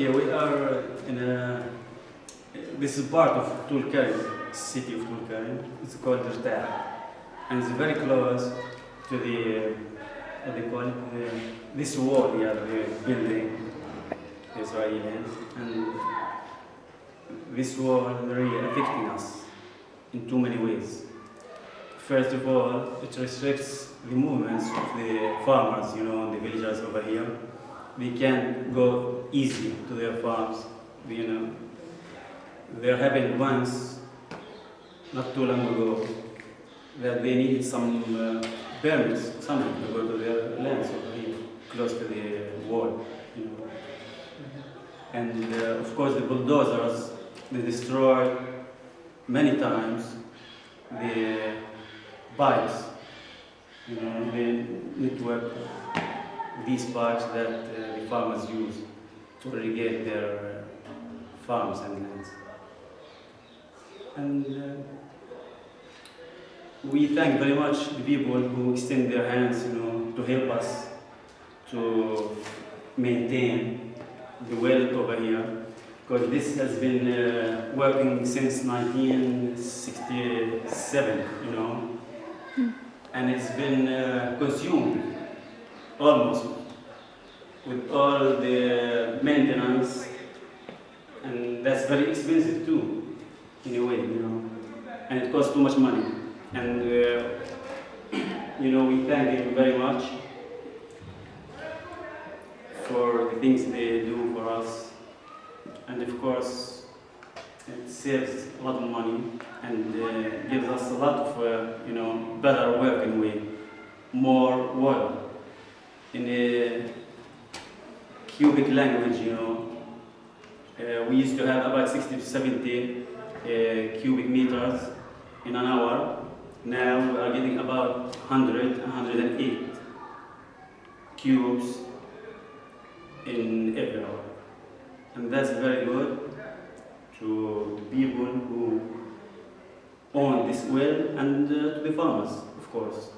Okay, we are in a. This is part of Tulkarm, city of Tulkarm. It's called Irtah, and it's very close to the what they call it, this wall here, the building, the Israelis, and this wall really affecting us in too many ways. First of all, it restricts the movements of the farmers, the villagers over here. They can't go easy to their farms, There happened once, not too long ago, that they needed some permits, something to go to their lands over here, close to the wall, And of course the bulldozers, they destroy many times the pipes, the network, these pipes that the farmers use to irrigate their farms and lands. And we thank very much the people who extend their hands, to help us to maintain the well over here, because this has been working since 1967, and it's been consumed almost with all the maintenance, and that's very expensive too, in a way, and it costs too much money. And we thank them very much for the things they do for us, and of course it saves a lot of money and gives us a lot of better working way, more water. In a cubic language, we used to have about 60 to 70 cubic meters in an hour. Now we are getting about 108 cubes in every hour. And that's very good to people who own this well, and to the farmers, of course,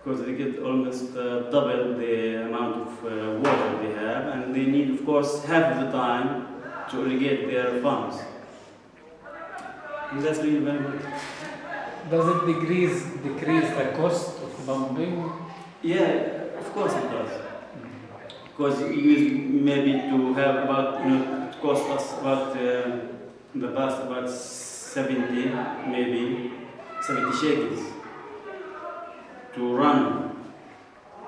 because they get almost double the amount of water they have, and they need, of course, half of the time to irrigate their farms. And that's really very good. Does it decrease the cost of pumping? Yeah, of course it does. Because you used maybe to have about, it cost us about, in the past, about 70 shekels to run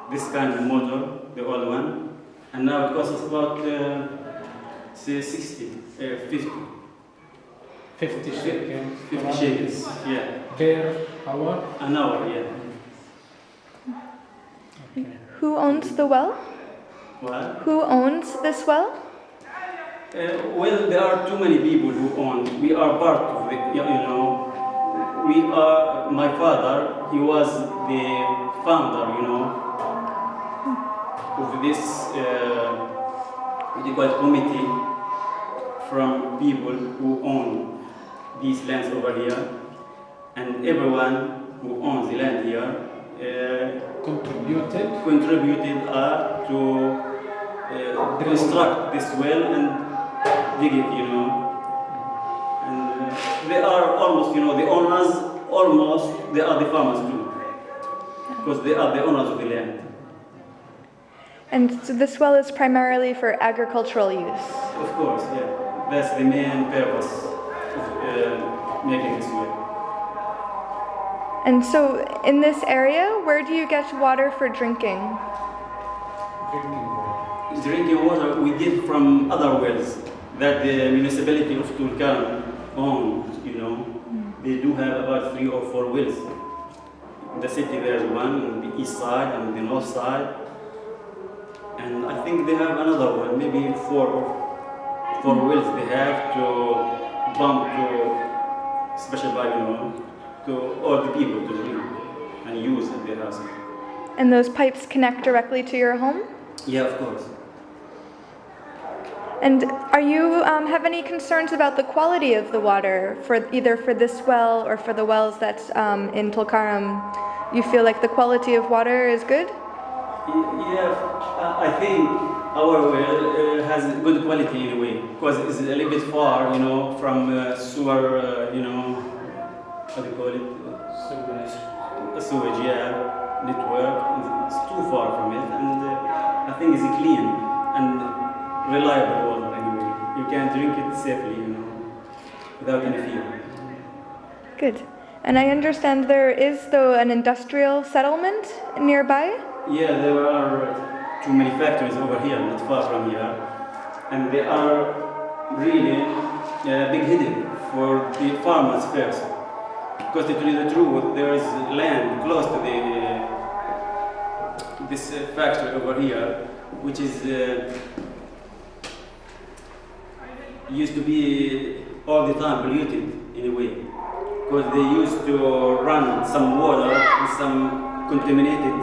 this kind of motor, the old one, and now it costs us about, say, 50. 50 shekels. 50 shekels, yeah. Per hour? An hour, yeah. Okay. Who owns the well? What? Who owns this well? Well, there are too many people who own. We are part of it, We are, my father, he was the founder, of this, what you call it, committee from people who own these lands over here. And everyone who owns the land here contributed to construct this well and dig it, And they are almost, the owners, they are the farmers too, because they are the owners of the land. And so this well is primarily for agricultural use? Of course, yeah. That's the main purpose of making this well. And so, in this area, where do you get water for drinking? Drinking water we get from other wells that the municipality of Tulkarm owns, They do have about 3 or 4 wells. In the city there's one on the east side and the north side. And I think they have another one, maybe 4 wells they have to pump to special pipe, to all the people to drink and use in their house. And those pipes connect directly to your home? Yeah, of course. And are you have any concerns about the quality of the water for either for this well or for the wells that's in Tulkarm? You feel like the quality of water is good? Yeah, I think our well has good quality anyway, because it's a little bit far, from sewer, how do you call it? Sewage, yeah, network. It's too far from it, and I think it's clean and reliable water anyway. You can drink it safely, without any fear. Good. And I understand there is, though, an industrial settlement nearby? Yeah, there are too many factories over here, not far from here, and they are really big headed for the farmers first. Because to tell you the truth, there is land close to this factory over here, which is used to be all the time polluted in a way. Because they used to run some water with some contaminated,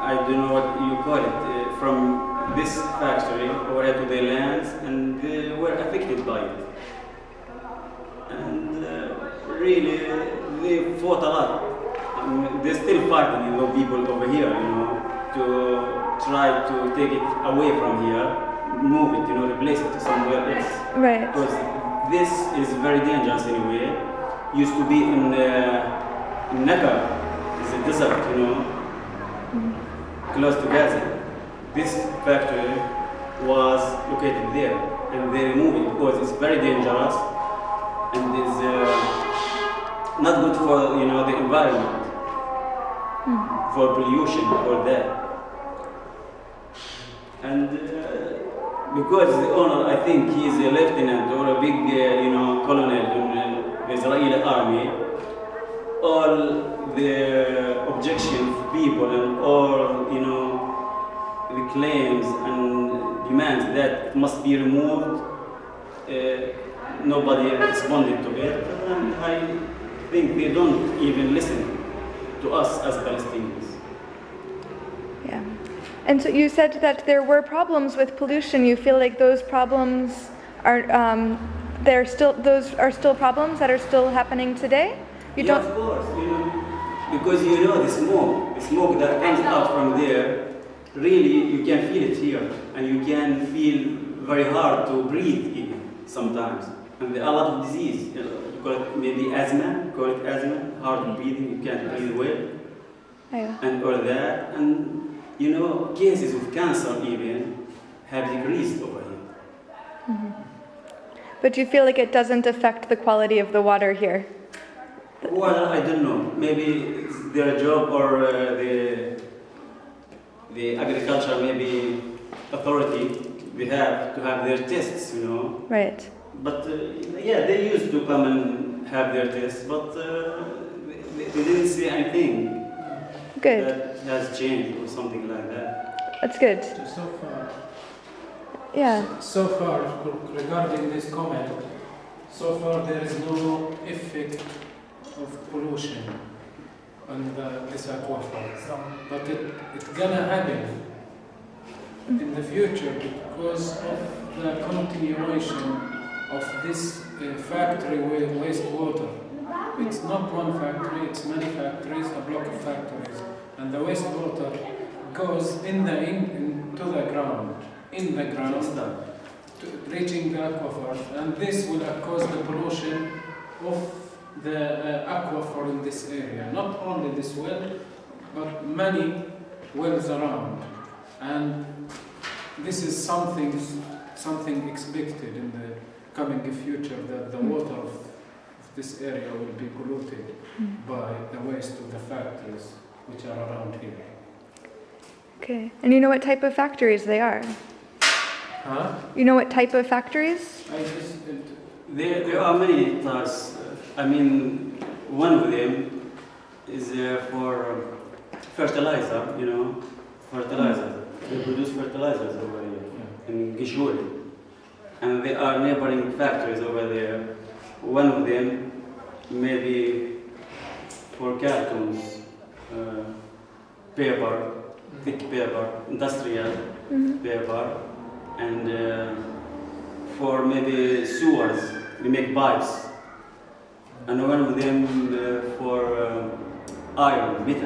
I don't know what you call it, from this factory over to the lands, and they were affected by it. And really, they fought a lot. They're still fighting, people over here, to try to take it away from here, move it, replace it to somewhere else. Right. Because this is very dangerous anyway. Used to be in Negev, it's a desert, close to Gaza. This factory was located there, and they removed it because it's very dangerous and is not good for the environment, for pollution, for that. And because the owner, I think he's a lieutenant or a big, colonel in the Israeli army, all the objections of people and all, the claims and demands that it must be removed, nobody responded to it, and I think they don't even listen to us as Palestinians. Yeah. And so you said that there were problems with pollution. You feel like those problems are, those are still problems that are still happening today? You don't. Of course, because the smoke that comes out from there, really you can feel it here, and you can feel very hard to breathe even sometimes. And there are a lot of disease, you call it maybe asthma, hard breathing, you can't breathe well, and all that. And cases of cancer even have decreased over here. Mm-hmm. But you feel like it doesn't affect the quality of the water here? Well, I don't know. Maybe it's their job or the agriculture, maybe authority, they have to have their tests, Right. But they used to come and have their tests, but they didn't see anything. Good. That has changed or something like that. That's good. So far. Yeah. So far, regarding this comment, so far there is no effect of pollution on this aquifer. But it's gonna happen in the future because of the continuation of this factory with wastewater. It's not one factory, it's many factories, a block of factories. And the wastewater goes into the ground, reaching the aquifer. And this will cause the pollution of the aquifer in this area. Not only this well, but many wells around. And this is something expected in the coming future, that the water of this area will be polluted by the waste of the factories which are around here. Okay. And you know what type of factories they are? Huh? You know what type of factories? There are many types. One of them is for fertilizer, fertilizer. They produce fertilizers over here in Gishuri. And there are neighboring factories over there. One of them maybe for cartons, paper, thick paper, industrial paper, and for maybe sewers, we make pipes. And one of them for iron, metal.